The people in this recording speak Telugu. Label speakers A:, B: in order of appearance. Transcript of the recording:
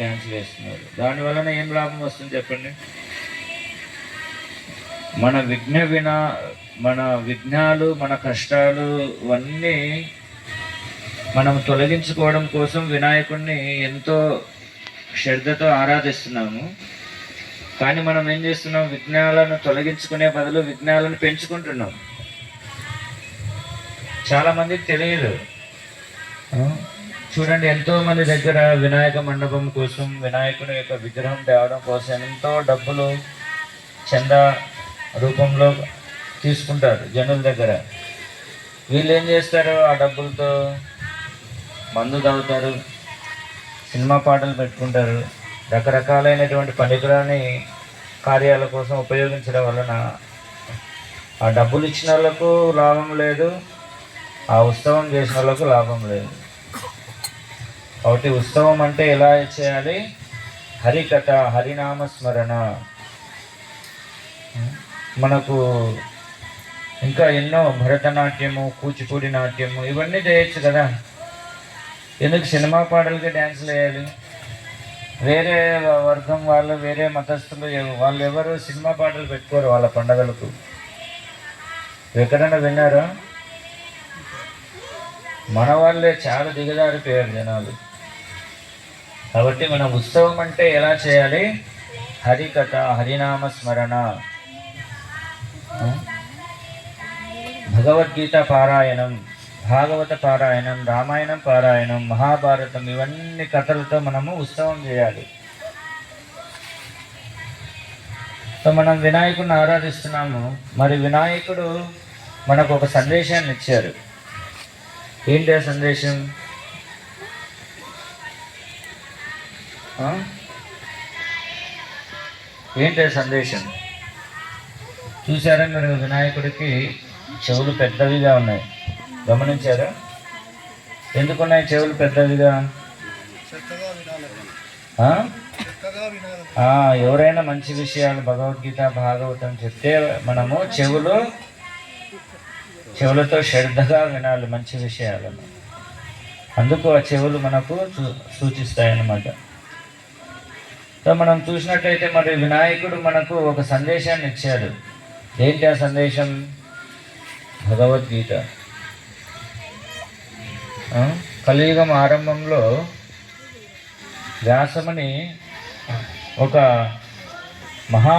A: డ్యాన్సులు వేస్తున్నారు. దానివలన ఏం లాభం వస్తుంది చెప్పండి? మన విఘ్నాలు, మన కష్టాలు ఇవన్నీ మనం తొలగించుకోవడం కోసం వినాయకుడిని ఎంతో శ్రద్ధతో ఆరాధిస్తున్నాము. కానీ మనం ఏం చేస్తున్నాం? విఘ్నాలను తొలగించుకునే బదులు విఘ్నాలను పెంచుకుంటున్నాం. చాలామందికి తెలియదు. చూడండి, ఎంతోమంది దగ్గర వినాయక మండపం కోసం, వినాయకుని యొక్క విగ్రహం తేవడం కోసం ఎంతో డబ్బులు చందా రూపంలో తీసుకుంటారు జనుల దగ్గర. వీళ్ళు ఏం చేస్తారు? ఆ డబ్బులతో మందు తాగుతారు, సినిమా పాటలు పెట్టుకుంటారు, రకరకాలైనటువంటి పనికిరాని కార్యాల కోసం ఉపయోగించడం వలన ఆ డబ్బులు ఇచ్చిన వాళ్ళకు లాభం లేదు, ఆ ఉత్సవం చేసిన వాళ్ళకు లాభం లేదు. కాబట్టి ఉత్సవం అంటే ఎలా చేయాలి? హరికథ, హరినామస్మరణ. మనకు ఇంకా ఎన్నో భరతనాట్యము, కూచిపూడి నాట్యము ఇవన్నీ చేయొచ్చు కదా. ఎందుకు సినిమా పాటలకి డ్యాన్సులు వేయాలి? వేరే వర్గం వాళ్ళు, వేరే మతస్థులు వాళ్ళు ఎవరు సినిమా పాటలు పెట్టుకోరు వాళ్ళ పండగలకు. ఎక్కడైనా విన్నారా? మన వాళ్ళే చాలా దిగజారిపోయారు జనాలు. కాబట్టి మనం ఉత్సవం అంటే ఎలా చేయాలి? హరికథ, హరినామ స్మరణ, భగవద్గీత పారాయణం, భాగవత పారాయణం, రామాయణం పారాయణం, మహాభారతం ఇవన్నీ కథలతో మనము ఉత్సవం చేయాలి. సో మనం వినాయకుడిని ఆరాధిస్తున్నాము. మరి వినాయకుడు మనకు ఒక సందేశాన్ని ఇచ్చారు. ఏంటి ఆ సందేశం? ఏంటి ఆ సందేశం? చూసారా మీరు? వినాయకుడికి చెవులు పెద్దవిగా ఉన్నాయి. గమనించారా? ఎందుకున్నాయి చెవులు పెద్దవిగా? ఎవరైనా మంచి విషయాలు, భగవద్గీత, భాగవతం చెప్తే మనము చెవులతో శ్రద్ధగా వినాలి మంచి విషయాలను. అందుకు ఆ చెవులు మనకు సూచిస్తాయన్నమాట. సో మనం చూసినట్టయితే మరి వినాయకుడు మనకు ఒక సందేశాన్ని ఇచ్చాడు. ఏంటి ఆ సందేశం? భగవద్గీత. కలియుగం ఆరంభంలో వ్యాసముని ఒక మహా